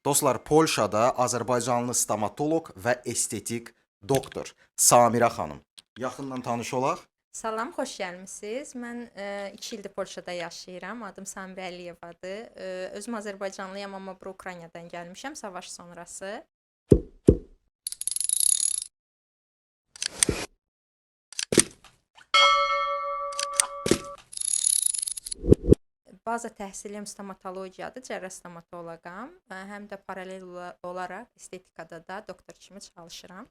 Dostlar, Polşada Azərbaycanlı stomatoloq və estetik doktor Samira xanım. Yaxından tanış olaq. Salam, xoş gəlmisiniz. Mən 2 ildir Polşada yaşayıram. Adım Samira Əliyevadır. Özüm Azərbaycanlıyam, amma bura Ukraynadan gəlmişəm savaş sonrası. Baza təhsilim stomatologiyadır, cərrah stomatoloqam. Həm də paralel olaraq estetikada da doktor kimi çalışıram.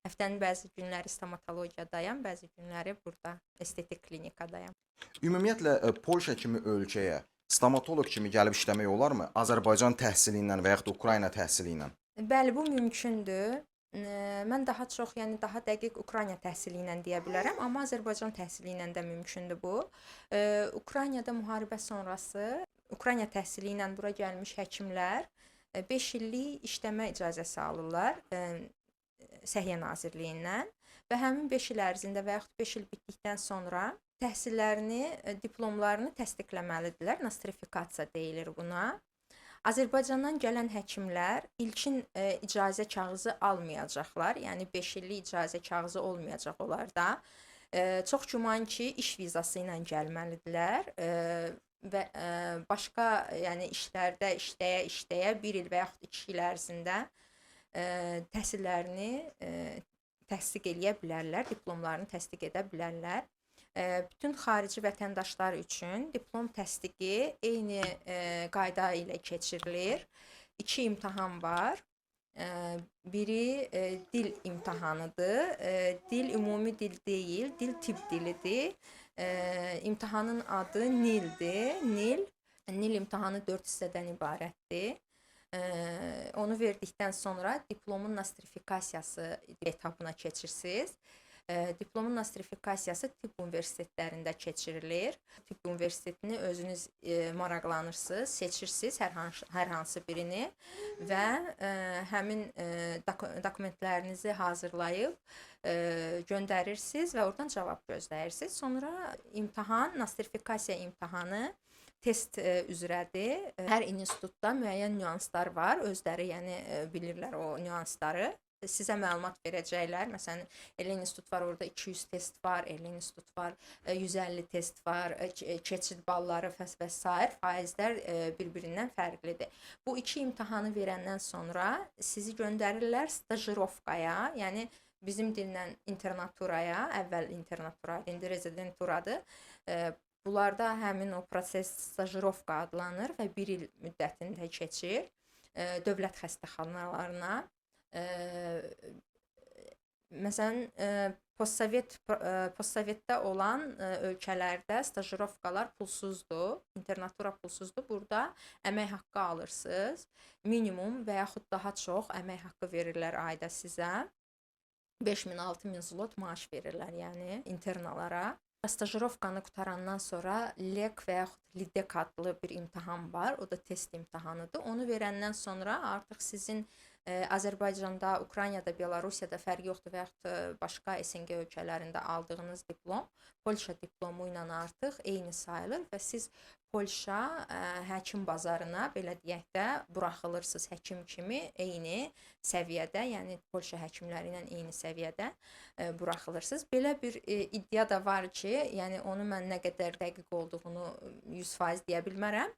Həftənin bəzi günləri stomatologiyadayam, bəzi günləri burada estetik klinikadayam. Ümumiyyətlə Polşa kimi ölkəyə stomatoloq kimi gəlib işləmək olarmı? Azərbaycan təhsili ilə və yaxud da Ukrayna təhsili ilə? Bəli, bu mümkündür. Mən daha çox, yəni daha dəqiq Ukrayna təhsili ilə deyə bilərəm, amma Azərbaycan təhsili ilə də mümkündür bu. Ukraynada müharibə sonrası Ukrayna təhsili ilə bura gəlmiş həkimlər 5 illik işləmə icazəsi alırlar Səhiyyə Nazirliyindən və həmin 5 il ərzində və yaxud 5 il bitdikdən sonra təhsillərini, diplomlarını təsdiqləməlidirlər. Nostrifikasiya deyilir buna. Azərbaycandan gələn həkimlər ilkin icazə kağızı almayacaqlar. Yəni 5 illik icazə kağızı olmayacaq onlarda. Çox güman ki, iş vizası ilə gəlməlidirlər və başqa, yəni işlərdə işləyə 1 il və yaxud 2 il ərzində təhsillərini təsdiq eləyə bilərlər, diplomlarını təsdiq edə bilərlər. Bütün xarici vətəndaşlar üçün diplom təsdiqi eyni qayda ilə keçirilir. 2 imtahan var. Biri dil imtahanıdır. Dil ümumi dil deyil, dil tibb dilidir. İmtahanın adı NIL-dir. NIL imtahanı 4 hissədən ibarətdir. Onu verdikdən sonra diplomun nostrifikasiyası etapına keçirsiniz. Diplomun nostrifikasiyası tibb universitetlərində keçirilir. Tibb universitetini özünüz maraqlanırsınız, seçirsiniz hər hansı birini və həmin dokumentlərinizi hazırlayıb göndərirsiniz və oradan cavab gözləyirsiniz. Sonra imtahan, nostrifikasiya imtahanı test üzrədir. Hər institutda müəyyən nüanslar var. Özləri yəni bilirlər o nüansları. Sizə məlumat verəcəklər. Məsələn, elə institut var, orada 200 test var, elə institut var, 150 test var, keçid balları və s. faizlər bir-birindən fərqlidir. Bu 2 imtahanı verəndən sonra sizi göndərirlər stajirovkaya, yəni bizim dillə internaturaya, əvvəl internatura, indi rezidenturadır. Bunlarda həmin o proses stajirovka adlanır və 1 il müddətində keçir dövlət xəstəxanalarına. Məsələn, postsovetdə olan ölkələrdə stajirovkalar pulsuzdur, internatura pulsuzdur. Burada əmək haqqı alırsınız. Minimum və yaxud daha çox əmək haqqı verirlər ayda sizə. 5000-6000 zlot maaş verirlər, yəni internalara. Stajirovkanı qutarandan sonra LEK və yaxud LİDEK adlı bir imtahan var. O da test imtahanıdır. Onu verəndən sonra artıq sizin Azərbaycanda, Ukraynada, Belarusiyada fərqi yoxdur və yaxud başqa SNG ölkələrində aldığınız diplom Polşa diplomu ilə artıq eyni sayılır və siz Polşa həkim bazarına, belə deyək də, buraxılırsınız həkim kimi eyni səviyyədə, yəni Polşa həkimləri ilə eyni səviyyədə buraxılırsınız. Belə bir iddia da var ki, yəni onu mən nə qədər dəqiq olduğunu 100% deyə bilmərəm,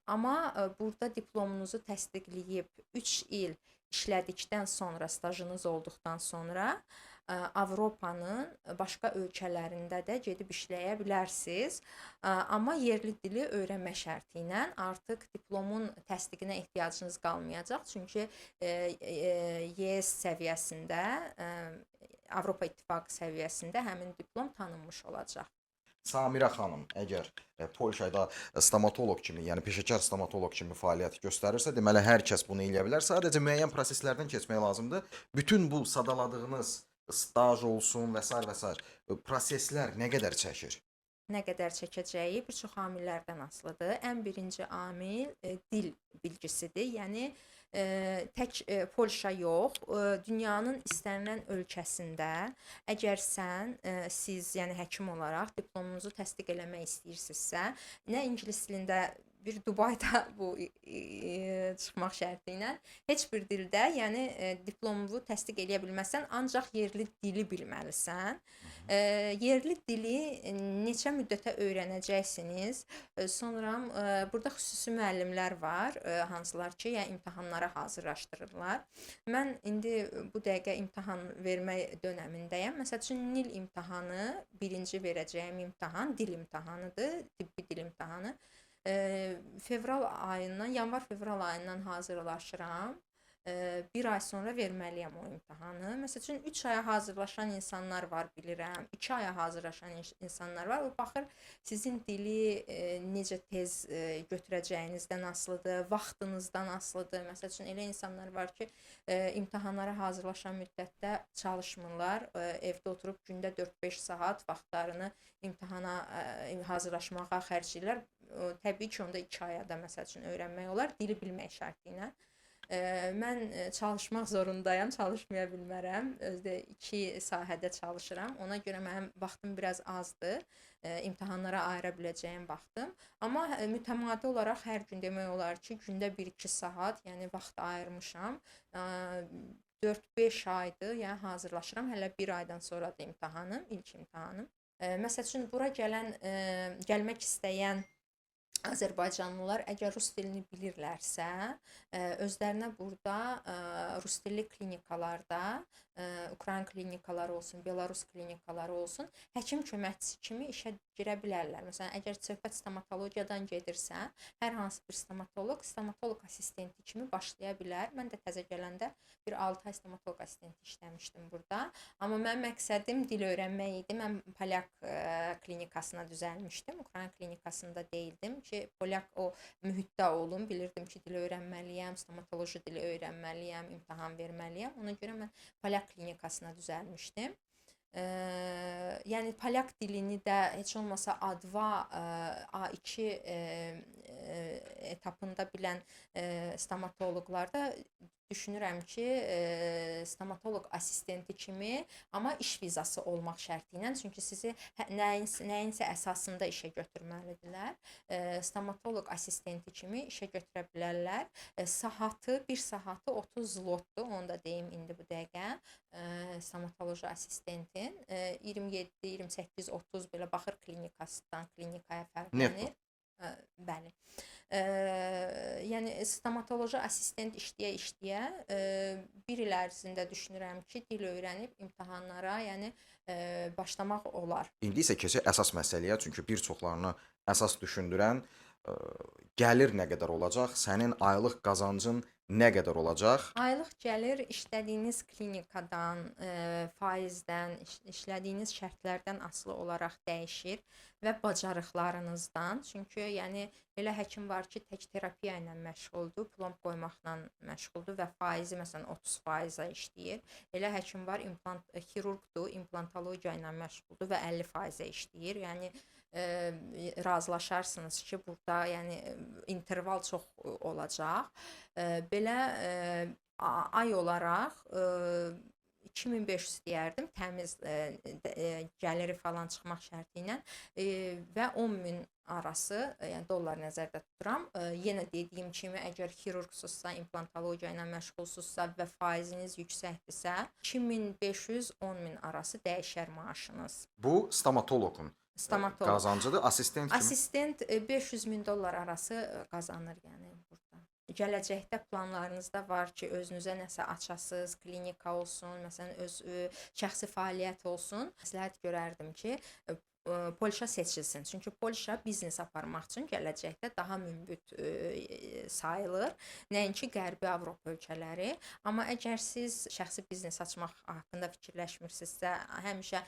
amma burada diplomunuzu təsdiqləyib 3 il işlədikdən sonra, stajınız olduqdan sonra Avropanın başqa ölkələrində də gedib işləyə bilərsiniz. Amma yerli dili öyrənmə şərti ilə artıq diplomun təsdiqinə ehtiyacınız qalmayacaq. Çünki YS səviyyəsində, Avropa İttifaqı səviyyəsində həmin diplom tanınmış olacaq. Samira xanım, əgər Polşada stomatoloq kimi, yəni peşəkar stomatoloq kimi fəaliyyət göstərirsə, deməli hər kəs bunu edə bilər. Sadəcə müəyyən proseslərdən keçmək lazımdır. Bütün bu sadaladığınız staj olsun və s. proseslər nə qədər çəkir? Nə qədər çəkəcəyi bir çox amillərdən asılıdır. Ən birinci amil dil bilgisidir. Yəni tək Polşa yox, dünyanın istənilən ölkəsində əgər siz yəni həkim olaraq diplomunuzu təsdiq eləmək istəyirsinizsə, nə ingilis dilində bir Dubayda bu çıxmaq şərti ilə heç bir dildə, yəni diplomu təsdiq eləyə bilməsən, ancaq yerli dili bilməlisən. Yerli dili neçə müddətə öyrənəcəksiniz. Sonra burada xüsusi müəllimlər var, hansılar ki, yəni imtahanlara hazırlaşdırırlar. Mən indi bu dəqiqə imtahan vermək dönəmindəyəm. Məsəl üçün Nil imtahanı, birinci verəcəyim imtahan dil imtahanıdır, tibbi dil imtahanı. Fevral ayından, yanvar-fevral ayından hazırlaşıram. Bir ay sonra verməliyəm o imtahanı. Məsəl üçün 3 aya hazırlaşan insanlar var, bilirəm. 2 aya hazırlaşan insanlar var. O baxır sizin dili necə tez götürəcəyinizdən asılıdır, vaxtınızdan asılıdır. Məsəl üçün elə insanlar var ki, imtahanlara hazırlaşan müddətdə çalışmırlar. Evdə oturub gündə 4-5 saat vaxtlarını imtahana hazırlaşmağa xərcləyirlər. Təbii ki, onda 2 ayada məsəl üçün öyrənmək olar, dili bilmək şərti ilə. Mən çalışmaq zorundayam, çalışmaya bilmərəm. Özdə 2 sahədə çalışıram. Ona görə mənim vaxtım biraz azdır. İmtahanlara ayıra biləcəyim vaxtım. Amma mütəmadi olaraq hər gün demək olar ki, gündə 1-2 saat, yəni vaxt ayırmışam. 4-5 aydır, yəni hazırlaşıram. Hələ 1 aydan sonra da imtahanım, ilk imtahanım. Məsəl üçün bura gəlmək istəyən Azərbaycanlılar əgər rus dilini bilirlərsə, özlərinə burada rus dilli klinikalarda, Ukrayna klinikaları olsun, Belarus klinikaları olsun, həkim köməkçisi kimi işə girə bilərlər. Məsələn, əgər söhbət stomatologiyadan gedirsə, hər hansı bir stomatoloq assistenti kimi başlaya bilər. Mən də təzə gələndə bir 6 ay stomatoloq assistenti işləmişdim burada. Amma mənim məqsədim dil öyrənmək idi. Mən polyak klinikasına düzəlmişdim, Ukrayna klinikasında deyildim ki, polyak o mühitdə olum, bilirdim ki, dil öyrənməliyəm, stomatoloji dili öyrənməliyəm, imtahan verməliyəm. Ona görə mən polyak klinikasına düzəlmişdim. Yəni polyak dilini də heç olmasa A2, A2 etapında bilən stomatoloqlar da düşünürəm ki, stomatoloq assistenti kimi, amma iş vizası olmaq şərti ilə, çünki sizi nəyinsə əsasında işə götürməlidirlər. Stomatoloq assistenti kimi işə götürə bilərlər. Bir saatı 30 zlotdur, onu da deyim indi bu dəqiqə. Stomatoloji assistentin 27, 28, 30 belə baxır klinikasından klinikaya fərqlənir. Bəli. Yəni stomatoloji assistent işləyə bir il ərzində düşünürəm ki, dil öyrənib imtahanlara, yəni başlamaq olar. İndi isə keçək əsas məsələyə, çünki bir çoxlarını əsas düşündürən gəlir nə qədər olacaq, sənin aylıq qazancın nə qədər olacaq? Aylıq gəlir işlədiyiniz klinikadan, faizdən, işlədiyiniz şərtlərdən asılı olaraq dəyişir və bacarıqlarınızdan. Çünki yəni elə həkim var ki, tək terapiya ilə məşğuldur, plomb qoymaqla məşğuldur və faizi məsələn 30% işləyir. Elə həkim var, xirurqdur, implantologiya ilə məşğuldur və 50% işləyir. Yəni razılaşarsınız ki, burada yəni interval çox olacaq. Belə ay olaraq 2500 deyərdim, təmiz gəliri falan çıxmaq şərti ilə və 10.000 arası, yəni dollar nəzərdə tuturam. Yenə dediyim kimi, əgər xirurqsuzsa, implantologiya ilə məşğulsuzsa və faiziniz yüksəkdirsə, 2500-10.000 arası dəyişər maaşınız. Bu stomatoloqun qazancıdır, assistent kimi? Assistent 500.000 dollar arası qazanır yəni burada. Gələcəkdə planlarınızda var ki, özünüzə nəsə açasınız, klinika olsun, məsələn, öz şəxsi fəaliyyət olsun. Məsləhət görərdim ki, Polşa seçilsin. Çünki Polşa biznes aparmaq üçün gələcəkdə daha münbit sayılır. Nəinki Qərbi Avropa ölkələri. Amma əgər siz şəxsi biznes açmaq haqqında fikirləşmirsinizsə, həmişə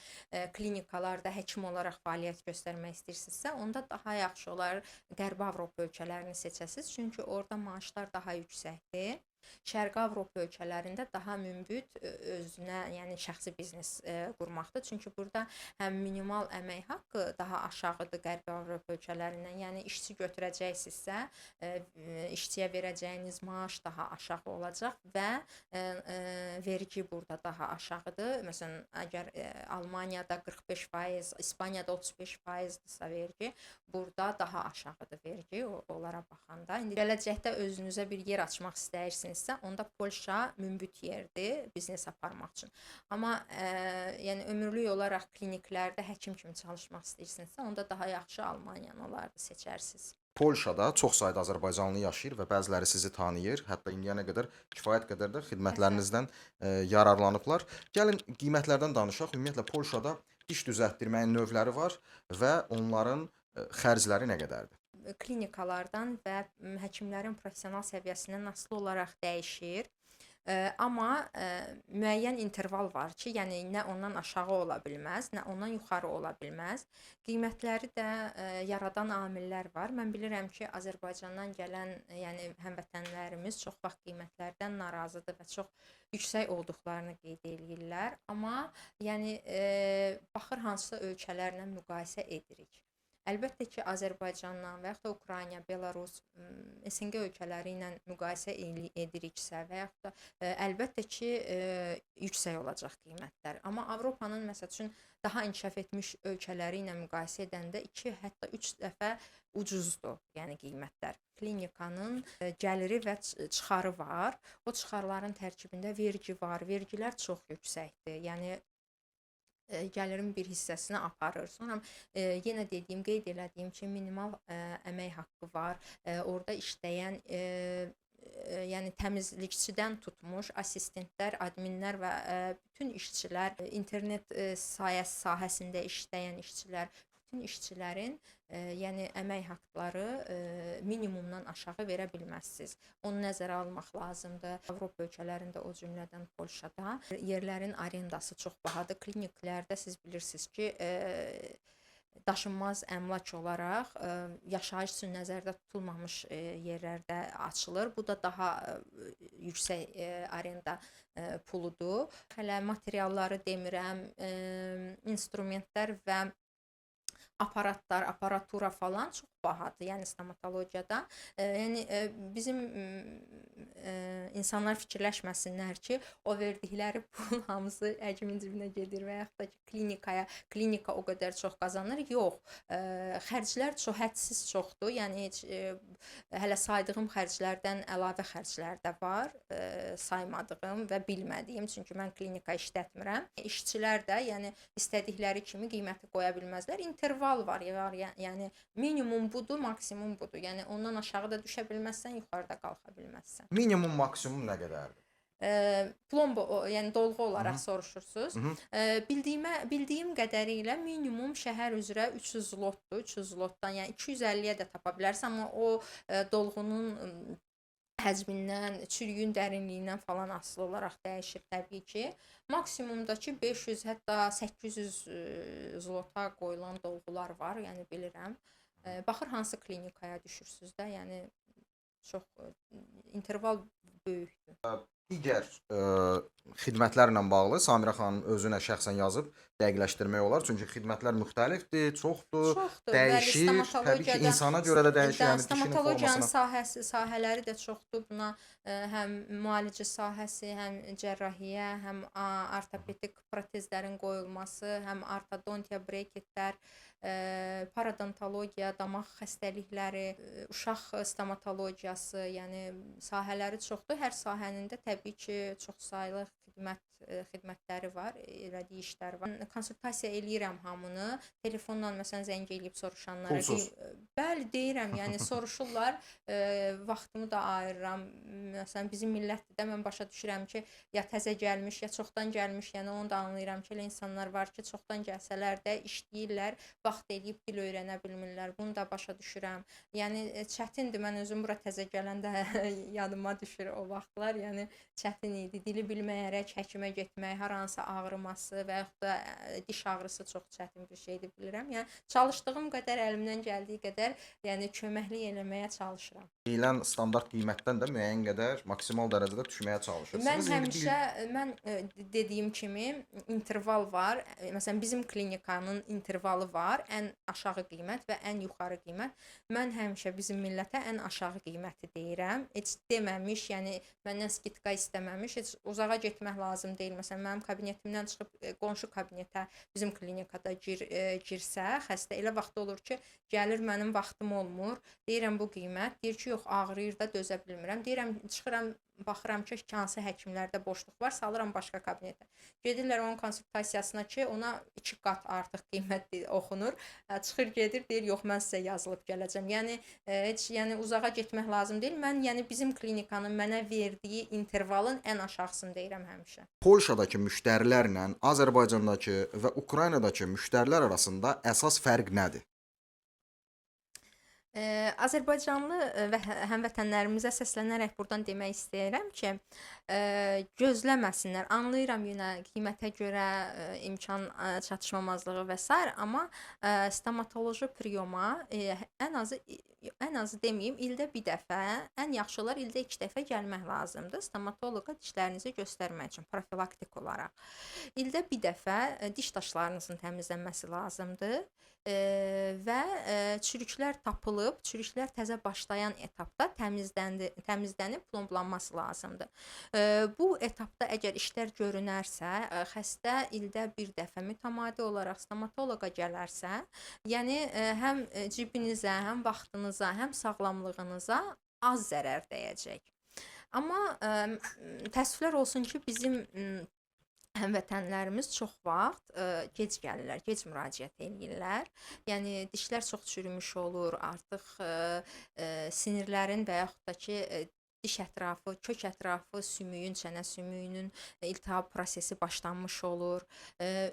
klinikalarda həkim olaraq fəaliyyət göstərmək istəyirsinizsə, onda daha yaxşı olar Qərbi Avropa ölkələrini seçəsiniz. Çünki orada maaşlar daha yüksəkdir. Şərqi Avropa ölkələrində daha münbit özünə, yəni şəxsi biznes qurmaqdır. Çünki burada həm minimal əmək haqqı daha aşağıdır Qərbi Avropa ölkələrindən. Yəni işçi götürəcəksinizsə, işçiyə verəcəyiniz maaş daha aşağı olacaq və vergi burada daha aşağıdır. Məsələn, əgər Almaniyada 45%, İspaniyada 35%-dirsə vergi, burada daha aşağıdır vergi onlara baxanda. İndi gələcəkdə özünüzə bir yer açmaq istəyirsinizsə, onda Polşa münbit yerdir biznes aparmaq üçün. Amma yəni ömürlük olaraq kliniklərdə həkim kimi çalışmaq istəyirsinizsə, onda daha yaxşı Almaniyanı olardı seçərsiniz. Polşada çox sayda azərbaycanlı yaşayır və bəziləri sizi tanıyır. Hətta indiyənə qədər kifayət qədər də xidmətlərinizdən yararlanıblar. Gəlin qiymətlərdən danışaq. Ümumiyyətlə Polşada diş düzəltdirməyin növləri var və onların xərcləri nə qədərdir? Klinikalardan və həkimlərin professional səviyyəsindən asılı olaraq dəyişir. Amma müəyyən interval var ki, yəni nə ondan aşağı ola bilməz, nə ondan yuxarı ola bilməz. Qiymətləri də yaradan amillər var. Mən bilirəm ki, Azərbaycandan gələn, yəni həmvətənlərimiz çox vaxt qiymətlərdən narazıdır və çox yüksək olduqlarını qeyd edirlər. Amma yəni baxır hansı ölkələrlə müqayisə edirik. Əlbəttə ki, Azərbaycanla və yaxud da Ukrayna, Belarus, SNG ölkələri ilə müqayisə ediriksə və yaxud da əlbəttə ki, yüksək olacaq qiymətlər. Amma Avropanın məsəl üçün daha inkişaf etmiş ölkələri ilə müqayisə edəndə 2, hətta 3 dəfə ucuzdur, yəni qiymətlər. Klinikanın gəliri və çıxarı var. O çıxarların tərkibində vergi var. Vergilər çox yüksəkdir. Yəni gəlirin bir hissəsini aparır. Sonra yenə qeyd elədiyim ki, minimal əmək haqqı var. Orada işləyən yəni təmizlikçidən tutmuş assistentlər, adminlər və bütün işçilər, internet sahəsində işləyən işçilər, bütün işçilərin yəni əmək haqqları minimumdan aşağı verə bilməzsiniz. Onu nəzərə almaq lazımdır. Avropa ölkələrində, o cümlədən Polşada yerlərin arendası çox bahadır. Kliniklərdə siz bilirsiniz ki, daşınmaz əmlak olaraq yaşayış üçün nəzərdə tutulmamış yerlərdə açılır. Bu da daha yüksək arenda puludur. Hələ materialları demirəm, instrumentlər və aparatlar, aparatura falan çox bahadır, yəni stomatologiyada. Yəni bizim insanlar fikirləşməsinlər ki, o verdikləri pul hamısı həkimin cibinə gedir və yaxud da ki, klinika o qədər çox qazanır. Yox, xərclər hədsiz çoxdur. Yəni heç hələ saydığım xərclərdən əlavə xərclər də var, saymadığım və bilmədiyim, çünki mən klinika işlətmirəm. İşçilər də yəni istədikləri kimi qiyməti qoya bilməzlər. İnterval var, yəni minimum budur, maksimum budur. Yəni ondan aşağı da düşə bilməzsən, yuxarıda qalxa bilməzsən. Minimum, maksimum nə qədərdir? Plombo, yəni dolğu olaraq soruşursunuz. Bildiyim qədərilə minimum şəhər üzrə 300 zlotdur. 300 zlotdan, yəni 250-yə də tapa bilərsən, amma o dolğunun həcmindən, çürüyün dərinliyindən falan asılı olaraq dəyişir təbii ki. Maksimumdakı 500, hətta 800 zlota qoyulan dolğular var, yəni bilirəm. Baxır hansı klinikaya düşürsünüz də, yəni çox interval böyükdür. Digər xidmətlərlə bağlı Samirə xanım özünə şəxsən yazıb dəqiqləşdirmək olar. Çünki xidmətlər müxtəlifdir, çoxdur, dəyişir. Təbii ki, insana görə də dəyişir. Yəni stomatologiyanın sahələri də çoxdur. Buna həm müalicə sahəsi, həm cərrahiyyə, həm ortopedik protezlərin qoyulması, həm ortodontiya, breketlər, parodontologiya, damaq xəstəlikləri, uşaq stomatologiyası, yəni sahələri çoxdur. Hər sahənin də təbii ki, çoxsaylı xidmətləri var, elədiyi işlər var. Konsultasiya eləyirəm hamını. Telefonla məsələn zəng eləyib soruşanlara. Pulsuz. Bəli, deyirəm, yəni soruşurlar, vaxtımı da ayırıram. Məsələn bizim millətdə mən başa düşürəm ki, ya təzə gəlmiş, ya çoxdan gəlmiş, yəni onu da anlayıram ki, elə insanlar var ki, çoxdan gəlsələr də işləyirlər, vaxt eləyib dil öyrənə bilmirlər. Bunu da başa düşürəm. Yəni çətindir. Mən özüm bura təzə gələndə yadıma düşür o vaxtlar. Yəni çətin idi. Dili bilməyərək həkimə getmək, hər hansı ağrıması və yaxud da diş ağrısı çox çətin bir şeydir bilirəm. Yəni çalışdığım qədər, əlimdən gəldiyi qədər, yəni köməklik eləməyə çalışıram. Deyilən standart qiymətdən də müəyyən qədər maksimal dərəcədə düşməyə Mən çalışırsınız. həmişə dediyim kimi interval var. Məsələn, bizim klinikanın intervalı var. Ən aşağı qiymət və ən yuxarı qiymət. Mən həmişə bizim millətə ən aşağı qiyməti deyirəm. Heç deməmiş, yəni məndən skitka istəməmiş, heç uzağa getmək lazım deyil. Məsələn, mənim kabinetimdən çıxıb qonşu kabinetə bizim klinikada girsə, xəstə elə vaxt olur ki, gəlir mənim vaxtım olmur. Deyirəm bu qiymət. Deyir ki, yox, ağrıyır da dözə bilmirəm. Deyirəm, çıxıram, baxıram ki, hansı həkimlərdə boşluq var, salıram başqa kabinetə. Gedirlər onun konsultasiyasına ki, ona 2 qat artıq qiymət oxunur. Çıxır gedir, deyir, yox, mən sizə yazılıb gələcəm. Yəni heç uzağa getmək lazım deyil. Mən bizim klinikanın mənə verdiyi intervalın ən aşağısını deyirəm həmişə. Polşadakı müştərilərlə Azərbaycandakı və Ukraynadakı müştərilər arasında əsas fərq nədir? Azərbaycanlı və həmvətənlərimizə səslənərək burdan demək istəyirəm ki, gözləməsinlər. Anlayıram yenə qiymətə görə imkan çatışmamazlığı və s. amma stomatoloji priyoma ən azı deməyim, ildə bir dəfə, ən yaxşılar ildə 2 dəfə gəlmək lazımdır. Stomatoloqa dişlərinizi göstərmək üçün profilaktik olaraq. İldə bir dəfə diş daşlarınızın təmizlənməsi lazımdır. Və çürüklər tapılıb, çürüklər təzə başlayan etapda təmizlənib plomblanması lazımdır. Bu etapda əgər işlər görünərsə, xəstə ildə bir dəfə mütəmadi olaraq stomatoloqa gələrsə, yəni həm cibinizə, həm vaxtınıza, həm sağlamlığınıza az zərər dəyəcək. Amma təəssüflər olsun ki, bizim həmvətənlərimiz çox vaxt gec gəlirlər, gec müraciət edirlər. Yəni dişlər çox çürümüş olur, artıq sinirlərin və yaxud da ki diş ətrafı, kök ətrafı sümüyün, çənə sümüyünün iltihab prosesi başlanmış olur,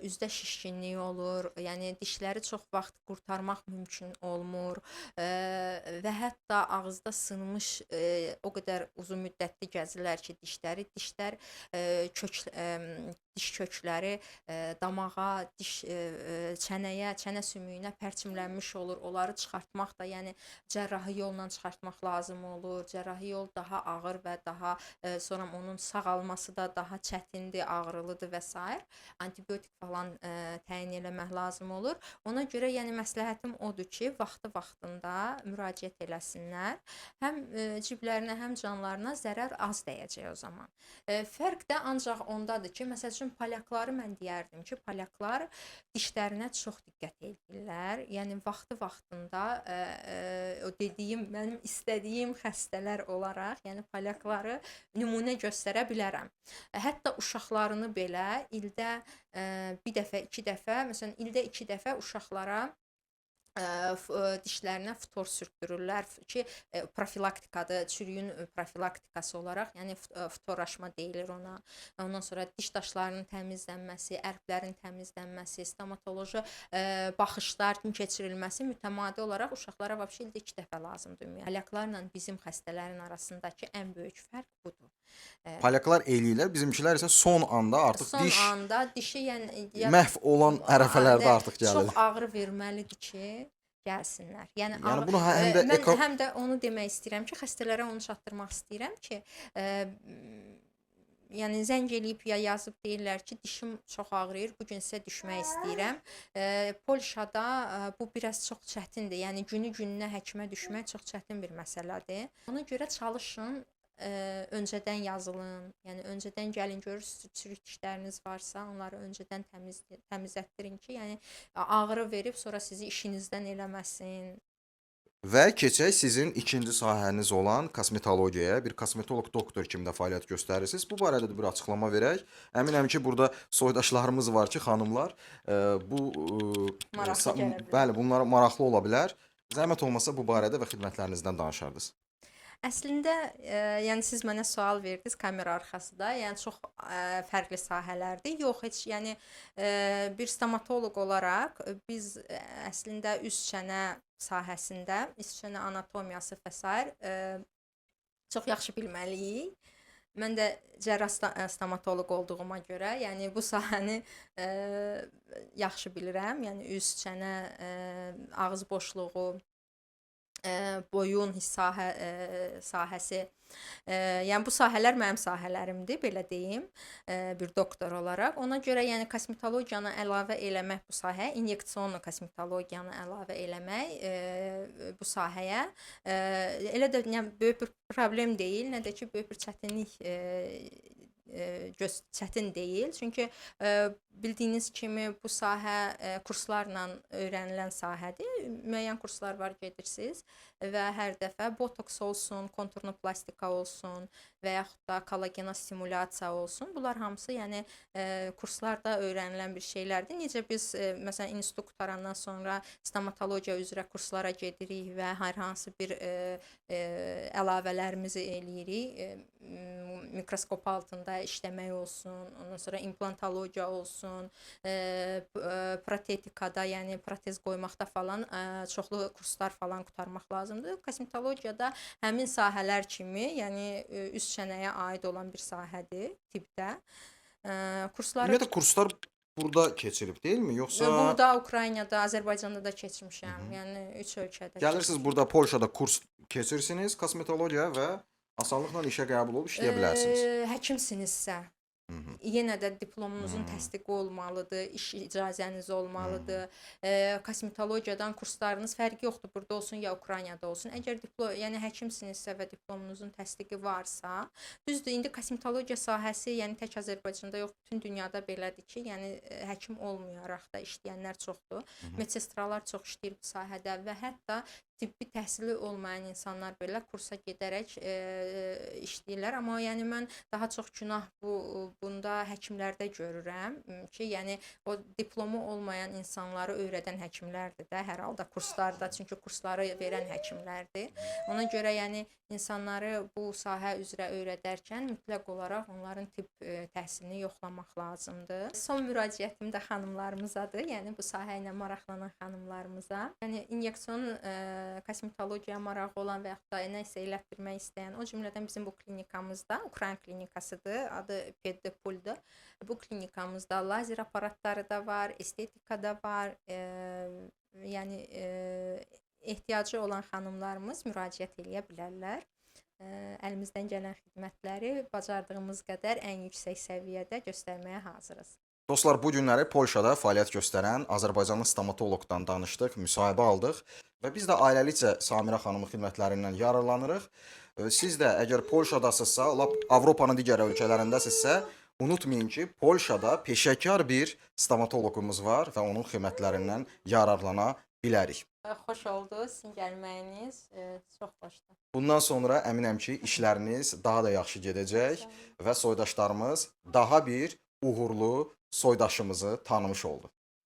üzdə şişkinlik olur, yəni dişləri çox vaxt qurtarmaq mümkün olmur və hətta ağızda sınmış o qədər uzun müddətli gəzirlər ki, dişlər diş kökləri damağa, çənəyə, çənə sümüyünə pərçimlənmiş olur. Onları çıxartmaq da, yəni cərrahi yolla çıxartmaq lazım olur. Cərrahi yol daha ağır və daha sonra onun sağalması da daha çətindir, ağrılıdır və s. Antibiotik falan təyin eləmək lazım olur. Ona görə yəni məsləhətim odur ki, vaxtında müraciət eləsinlər. Həm ciblərinə, həm canlarına zərər az dəyəcək o zaman. Fərq də ancaq ondadır ki, məsəl üçün polyakları mən deyərdim ki, polyaklar dişlərinə çox diqqət edirlər. Yəni vaxtında o dediyim, mənim istədiyim xəstələr olaraq, yəni polyakları nümunə göstərə bilərəm. Hətta uşaqlarını belə ildə bir dəfə, 2 dəfə, məsələn ildə 2 dəfə uşaqlara dişlərinə ftor sürtdürürlər ki, profilaktikadır, çürüyün profilaktikası olaraq, yəni ftorlaşma deyilir ona. Ondan sonra diş daşlarının təmizlənməsi, ərklərin təmizlənməsi, stomatoloji baxışların keçirilməsi mütəmadi olaraq uşaqlara vəbşə ildə 2 dəfə lazımdır. Polyaklarla bizim xəstələrin arasındakı ən böyük fərq budur. Polyaklar eləyirlər, bizimkilər isə son anda artıq dişi yəni məhv olan ərəfələrdə artıq gəlir. Çox ağrı verməlidir ki, gəlsinlər. Yəni bunu həm də onu demək istəyirəm ki, xəstələrə onu çatdırmaq istəyirəm ki, yəni zəng eləyib ya yazıb deyirlər ki, dişim çox ağrıyır, bu gün sizə düşmək istəyirəm. Polşada bu biraz çox çətindir. Yəni günü-gününə həkimə düşmək çox çətin bir məsələdir. Ona görə çalışın, öncədən yazılın. Yəni öncədən gəlin, görürsünüz çürük dişləriniz varsa, onları öncədən təmizlətdirin ki, yəni ağrı verib sonra sizi işinizdən eləməsin. Və keçək sizin ikinci sahəniz olan kosmetologiyaya. Bir kosmetoloq doktor kimi də fəaliyyət göstərirsiniz. Bu barədə də bir açıqlama verək. Əminəm ki, burada soydaşlarımız var ki, xanımlar, bəli, bunlara maraqlı ola bilər. Zəhmət olmasa bu barədə və xidmətlərinizdən danışardınız. Əslində, yəni siz mənə sual verdiniz kamera arxasında. Yəni çox fərqli sahələrdir. Yox, heç yəni bir stomatoloq olaraq biz əslində üst çənə sahəsində, üst çənə anatomiyası və s. çox yaxşı bilməliyik. Mən də cərrah stomatoloq olduğuma görə, yəni bu sahəni yaxşı bilirəm. Yəni üz, çənə, ağız boşluğu, boyun sahəsi. Yəni bu sahələr mənim sahələrimdir, belə deyim, bir doktor olaraq. Ona görə yəni kosmetologiyanı əlavə eləmək bu sahəyə, inyeksiyon kosmetologiyanı əlavə eləmək bu sahəyə elə də yəni böyük bir problem deyil, nə də ki böyük bir çətinlik çətin deyil. Çünki bildiyiniz kimi bu sahə kurslarla öyrənilən sahədir. Müəyyən kurslar var, gedirsiniz və hər dəfə botoks olsun, konturlu plastika olsun və yaxud da kollagena stimulyasiya olsun. Bunlar hamısı yəni kurslarda öyrənilən bir şeylərdir. Necə biz məsələn institut qutarandan sonra stomatologiya üzrə kurslara gedirik və hər hansı bir əlavələrimizi eləyirik. Mikroskop altında işləmək olsun, ondan sonra implantologiya olsun, protetikada, yəni protez qoymaqda falan çoxlu kurslar falan qurtarmaq lazımdır. Kosmetologiyada həmin sahələr kimi, yəni üst çənəyə aid olan bir sahədir tibbdə. Kursları Ümumiyyətlə kurslar burada keçirib deyilmi? Yoxsa burada, Ukraynada, Azərbaycanda da keçmişəm. Yəni 3 ölkədə. gəlirsiniz burada Polşada kurs keçirsiniz kosmetologiya və asanlıqla işə qəbul olub işləyə bilərsiniz. Həkimsinizsə, yenə də diplomunuzun təsdiqi olmalıdır, iş icazəniz olmalıdır. Kosmetologiyadan kurslarınız fərqi yoxdur, burada olsun ya Ukraynada olsun. Əgər yəni həkimsinizsə və diplomunuzun təsdiqi varsa, düzdür, indi kosmetologiya sahəsi, yəni tək Azərbaycanda yox, bütün dünyada belədir ki, yəni həkim olmayaraq da işləyənlər çoxdur. Medsestralar çox işləyir bu sahədə və hətta tibbi təhsili olmayan insanlar belə kursa gedərək işləyirlər. Amma yəni mən daha çox günah bunda həkimlərdə görürəm ki, yəni o diplomu olmayan insanları öyrədən həkimlərdir də hər halda kurslarda, çünki kursları verən həkimlərdir. Ona görə yəni insanları bu sahə üzrə öyrədərkən mütləq olaraq onların tibb təhsilini yoxlamaq lazımdır. Son müraciətim də xanımlarımızadır, yəni bu sahə ilə maraqlanan xanımlarımıza. Yəni inyeksiyon kosmetologiyaya marağı olan və yaxud da nə isə elətdirmək istəyən, o cümlədən bizim bu klinikamızda, Ukrayna klinikasıdır, adı Peddepul'dur. Bu klinikamızda lazer aparatları da var, estetika da var. Yəni ehtiyacı olan xanımlarımız müraciət eləyə bilərlər. Əlimizdən gələn xidmətləri bacardığımız qədər ən yüksək səviyyədə göstərməyə hazırıq. Dostlar, bu günləri Polşada fəaliyyət göstərən Azərbaycanlı stomatoloqdan danışdıq, müsahibə aldıq və biz də ailəlicə Samirə xanımın xidmətlərindən yararlanırıq. Siz də əgər Polşadasınızsa, lap Avropanın digər ölkələrindəsinizsə, unutmayın ki, Polşada peşəkar bir stomatoloqumuz var və onun xidmətlərindən yararlana bilərik. Xoş oldu sizin gəlməyiniz, çox xoşdur. Bundan sonra əminəm ki, işləriniz daha da yaxşı gedəcək və soydaşlarımız daha bir uğurlu soydaşımızı tanımış oldu.